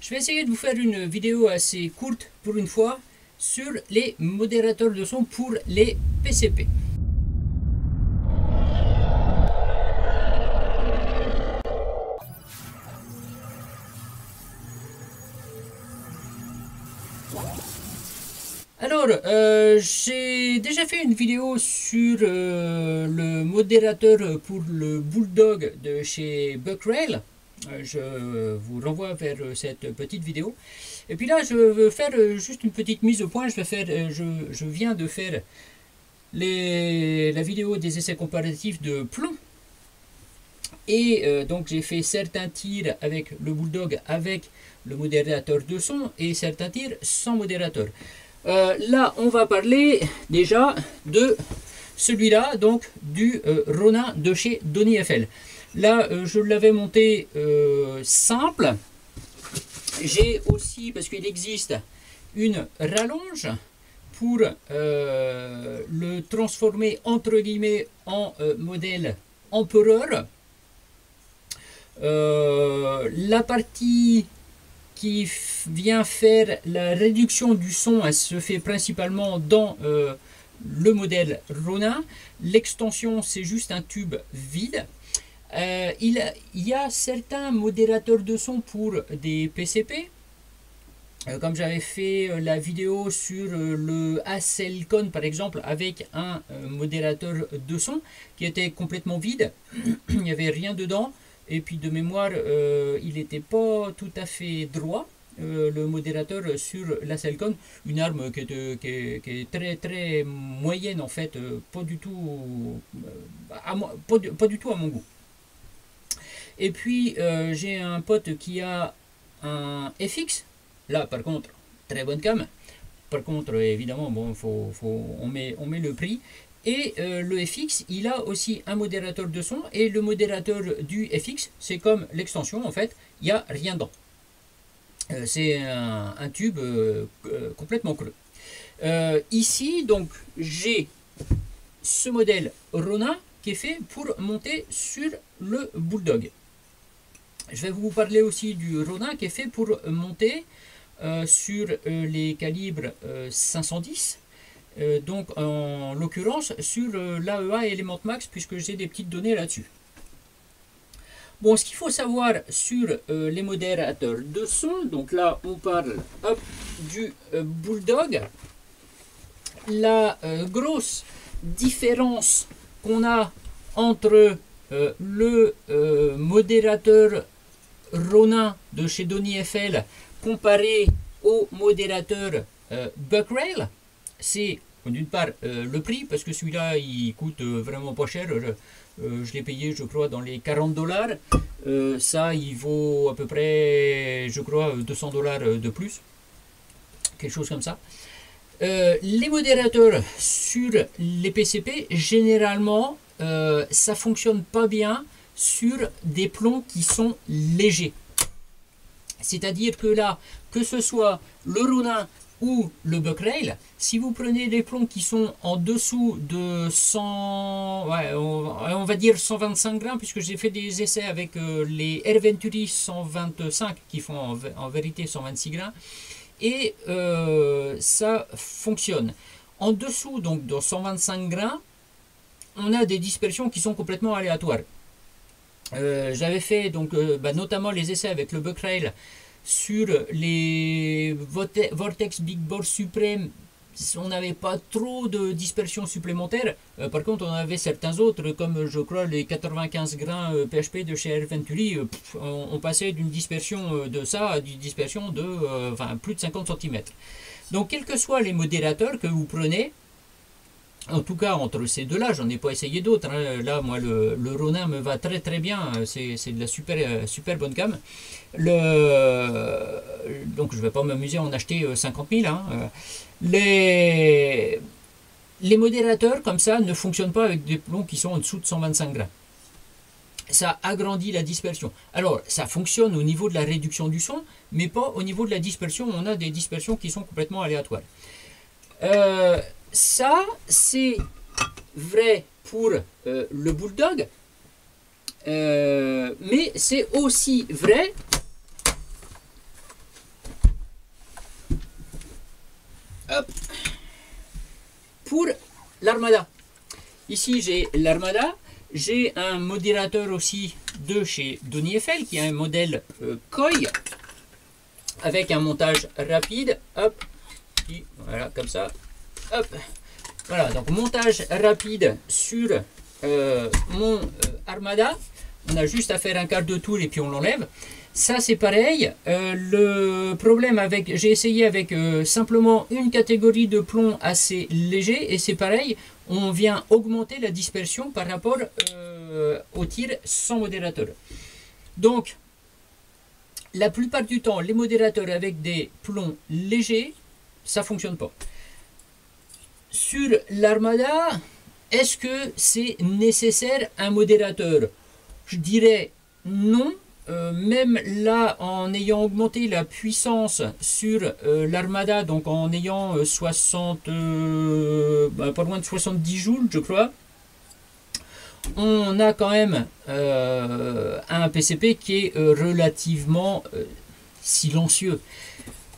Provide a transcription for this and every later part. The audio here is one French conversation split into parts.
Je vais essayer de vous faire une vidéo assez courte pour une fois sur les modérateurs de son pour les PCP. Alors, j'ai déjà fait une vidéo sur le modérateur pour le Bulldog de chez Buckrail. Je vous renvoie vers cette petite vidéo. Et puis là, je veux faire juste une petite mise au point. Je viens de faire la vidéo des essais comparatifs de plomb. Et donc j'ai fait certains tirs avec le Bulldog avec le modérateur de son et certains tirs sans modérateur. Là, on va parler déjà de celui-là, donc du Ronin de chez Donny FL. Là, je l'avais monté simple. J'ai aussi, parce qu'il existe une rallonge pour le transformer entre guillemets en modèle empereur. La partie qui vient faire la réduction du son, elle se fait principalement dans le modèle Ronin. L'extension, c'est juste un tube vide. Il y a certains modérateurs de son pour des PCP. Comme j'avais fait la vidéo sur le Hasselcon par exemple, avec un modérateur de son qui était complètement vide. Il n'y avait rien dedans. Et puis de mémoire, il n'était pas tout à fait droit, le modérateur sur la Hasselcon, une arme qui est très très moyenne en fait, pas du tout à mon goût. Et puis j'ai un pote qui a un FX, là par contre très bonne cam. Par contre évidemment bon, on met le prix. Et le FX, il a aussi un modérateur de son. Et le modérateur du FX, c'est comme l'extension, en fait, il n'y a rien dedans. C'est un tube complètement creux. Ici, donc, j'ai ce modèle Ronin qui est fait pour monter sur le Bulldog. Je vais vous parler aussi du Ronin qui est fait pour monter sur les calibres 510. Donc en l'occurrence sur l'AEA Element Max, puisque j'ai des petites données là-dessus. Bon, ce qu'il faut savoir sur les modérateurs de son, donc là on parle du Bulldog. La grosse différence qu'on a entre le modérateur Ronin de chez Donny FL comparé au modérateur Buckrail, c'est d'une part le prix, parce que celui-là il coûte vraiment pas cher. Je l'ai payé je crois dans les $40. Ça il vaut à peu près je crois $200 de plus, quelque chose comme ça. Les modérateurs sur les PCP généralement ça fonctionne pas bien sur des plombs qui sont légers. C'est-à-dire que là, que ce soit le Ronin ou le Buckrail, si vous prenez des plombs qui sont en dessous de 100, ouais, on va dire 125 grains, puisque j'ai fait des essais avec les Air Venturi 125 qui font en vérité 126 grains, et ça fonctionne. En dessous donc de 125 grains, on a des dispersions qui sont complètement aléatoires. J'avais fait donc notamment les essais avec le Buckrail sur les Vortex Big Bore Supreme. On n'avait pas trop de dispersion supplémentaire. Par contre, on avait certains autres, comme je crois les 95 grains PHP de chez Air Venturi. On passait d'une dispersion de ça à une dispersion de plus de 50 cm. Donc, quels que soient les modérateurs que vous prenez, en tout cas entre ces deux-là, j'en ai pas essayé d'autres. Hein. Là, moi, le Ronin me va très très bien. C'est de la super bonne gamme. Donc, je vais pas m'amuser à en acheter 50 000. Hein. Les modérateurs comme ça ne fonctionnent pas avec des plombs qui sont en dessous de 125 grains. Ça agrandit la dispersion. Alors, ça fonctionne au niveau de la réduction du son, mais pas au niveau de la dispersion. On a des dispersions qui sont complètement aléatoires. Ça, c'est vrai pour le Bulldog, mais c'est aussi vrai hop, pour l'Armada. Ici, j'ai l'Armada. J'ai un modérateur aussi de chez Donny Eiffel qui est un modèle Koi avec un montage rapide. Hop, et voilà, comme ça. Hop, voilà, donc montage rapide sur mon Armada. On a juste à faire un quart de tour et puis on l'enlève. Ça c'est pareil, le problème avec, j'ai essayé avec simplement une catégorie de plomb assez léger et c'est pareil, on vient augmenter la dispersion par rapport au tir sans modérateur. Donc, la plupart du temps, les modérateurs avec des plombs légers, ça ne fonctionne pas. Sur l'Armada, est-ce que c'est nécessaire un modérateur? Je dirais non. Même là, en ayant augmenté la puissance sur l'Armada, donc en ayant pas loin de 70 joules, je crois, on a quand même un PCP qui est relativement silencieux.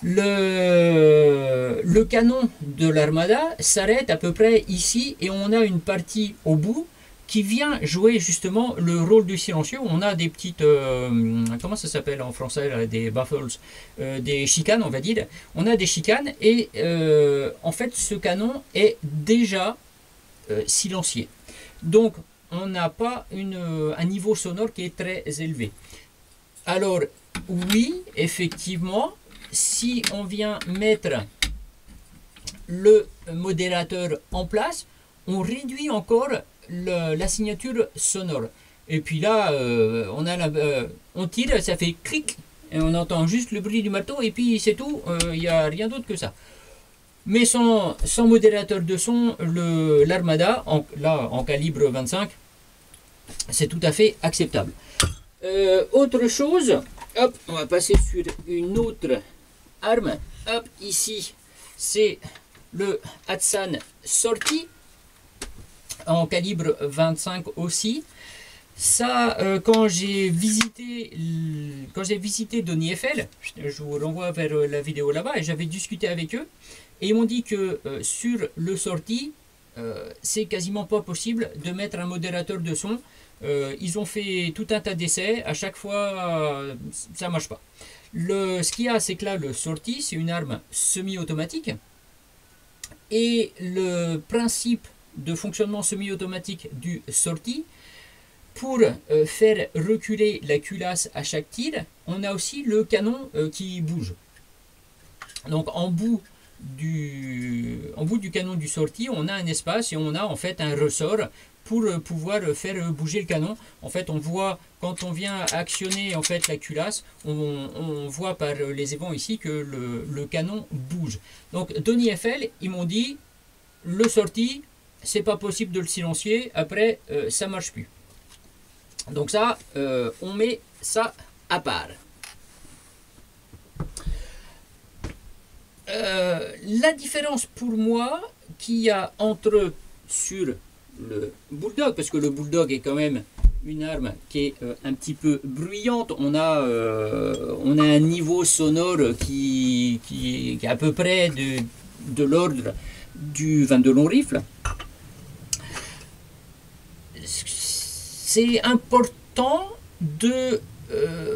Le canon de l'Armada s'arrête à peu près ici et on a une partie au bout qui vient jouer justement le rôle du silencieux. On a des petites, comment ça s'appelle en français, là, des baffles, des chicanes on va dire. On a des chicanes et en fait ce canon est déjà silencié. Donc on n'a pas un niveau sonore qui est très élevé. Alors oui, effectivement, si on vient mettre le modérateur en place, on réduit encore la signature sonore. Et puis là, on tire, ça fait clic, et on entend juste le bruit du marteau, et puis c'est tout, il n'y a rien d'autre que ça. Mais sans modérateur de son, l'Armada, là en calibre 25, c'est tout à fait acceptable. Autre chose, hop, on va passer sur une autre arme. Hop, ici, c'est le Hatsan Sorti en calibre 25 aussi. Ça, quand j'ai visité Donny Eiffel, je vous renvoie vers la vidéo là-bas, et j'avais discuté avec eux, et ils m'ont dit que sur le Sorti, c'est quasiment pas possible de mettre un modérateur de son. Ils ont fait tout un tas d'essais, à chaque fois ça marche pas. Ce qu'il y a, c'est que là, le Sorti, c'est une arme semi-automatique, et le principe de fonctionnement semi-automatique du Sorti, pour faire reculer la culasse à chaque tir, on a aussi le canon qui bouge. Donc en bout du canon du Sorti, on a un espace et on a en fait un ressort pour pouvoir faire bouger le canon. En fait, on voit quand on vient actionner en fait la culasse, on voit par les évents ici que le canon bouge. Donc Donny Eiffel, ils m'ont dit le Sorti, c'est pas possible de le silencier, après ça marche plus. Donc ça, on met ça à part. La différence pour moi qu'il y a entre sur le Bulldog, parce que le Bulldog est quand même une arme qui est un petit peu bruyante, on a un niveau sonore qui est à peu près de l'ordre du 22 long rifle. C'est important de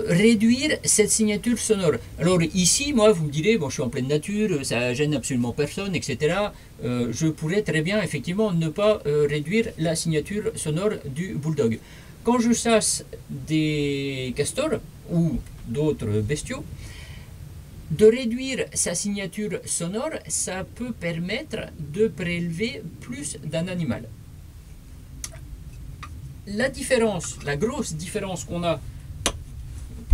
réduire cette signature sonore. Alors ici, moi, vous me direz, bon, je suis en pleine nature, ça gêne absolument personne, etc. Je pourrais très bien, effectivement, ne pas réduire la signature sonore du Bulldog. Quand je chasse des castors ou d'autres bestiaux, de réduire sa signature sonore, ça peut permettre de prélever plus d'un animal. La différence, la grosse différence qu'on a,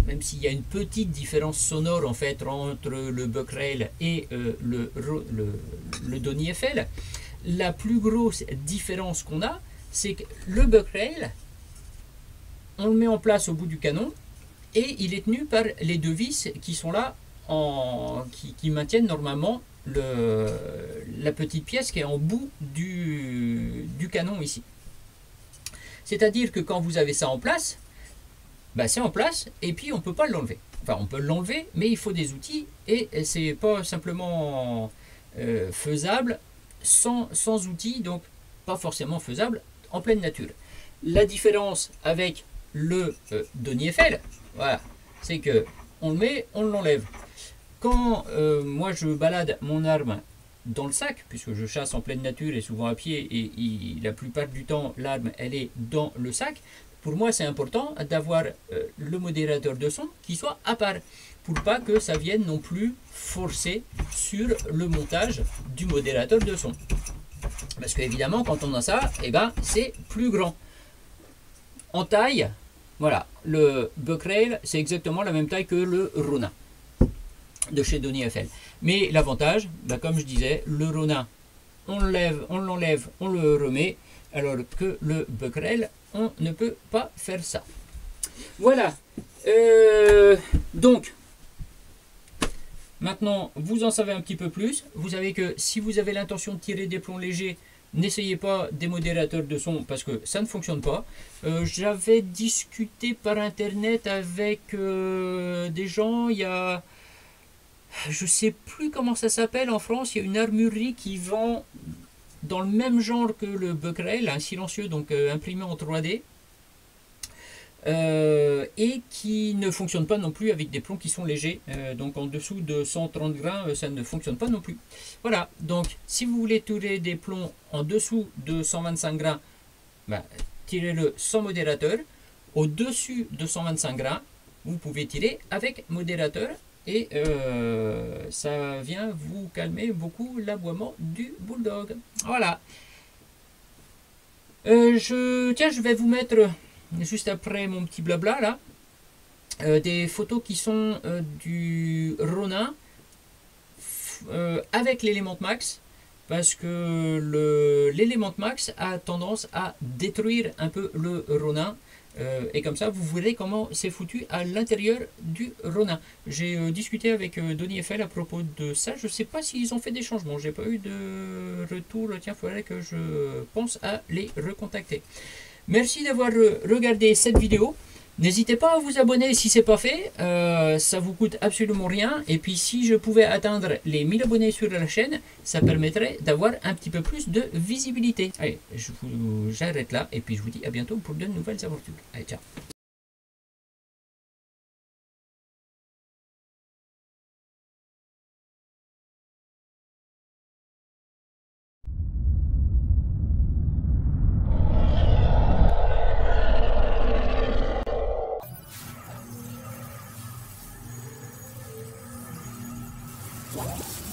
même s'il y a une petite différence sonore en fait entre le Buckrail et le Donny Eiffel, la plus grosse différence qu'on a, c'est que le Buckrail, on le met en place au bout du canon et il est tenu par les deux vis qui sont là, qui maintiennent normalement la petite pièce qui est en bout du canon ici. C'est-à-dire que quand vous avez ça en place, bah c'est en place et puis on ne peut pas l'enlever. Enfin, on peut l'enlever, mais il faut des outils et c'est pas simplement faisable sans outils, donc pas forcément faisable en pleine nature. La différence avec le Donny Eiffel, voilà, c'est que on le met, on l'enlève. Quand moi je balade mon arme dans le sac, puisque je chasse en pleine nature et souvent à pied, et la plupart du temps l'arme elle est dans le sac, pour moi c'est important d'avoir le modérateur de son qui soit à part, pour pas que ça vienne non plus forcer sur le montage du modérateur de son. Parce qu'évidemment quand on a ça, et ben, c'est plus grand. En taille, voilà, le Buckrail c'est exactement la même taille que le Ronin de chez Donny Eiffel. Mais l'avantage, bah comme je disais, le Ronin, on l'enlève, on le remet, alors que le Buckrail, on ne peut pas faire ça. Voilà. Donc, maintenant, vous en savez un petit peu plus. Vous savez que si vous avez l'intention de tirer des plombs légers, n'essayez pas des modérateurs de son parce que ça ne fonctionne pas. J'avais discuté par internet avec des gens, il y a... Je sais plus comment ça s'appelle en France, il y a une armurerie qui vend dans le même genre que le Buckrail, un silencieux donc imprimé en 3D, et qui ne fonctionne pas non plus avec des plombs qui sont légers, donc en dessous de 130 grains ça ne fonctionne pas non plus. Voilà, donc si vous voulez tirer des plombs en dessous de 125 grains, bah, tirez-le sans modérateur. Au-dessus de 125 grains, vous pouvez tirer avec modérateur. Et ça vient vous calmer beaucoup l'aboiement du bulldog. Voilà. Je vais vous mettre, juste après mon petit blabla là, des photos qui sont du Ronin avec l'Element Max. Parce que l'Element Max a tendance à détruire un peu le Ronin. Et comme ça, vous verrez comment c'est foutu à l'intérieur du Ronin. J'ai discuté avec Donny Eiffel à propos de ça. Je ne sais pas s'ils ont fait des changements. J'ai pas eu de retour. Tiens, il faudrait que je pense à les recontacter. Merci d'avoir regardé cette vidéo. N'hésitez pas à vous abonner si ce n'est pas fait. Ça vous coûte absolument rien. Et puis si je pouvais atteindre les 1000 abonnés sur la chaîne, ça permettrait d'avoir un petit peu plus de visibilité. Allez, j'arrête là et puis je vous dis à bientôt pour de nouvelles aventures. Allez, ciao. What?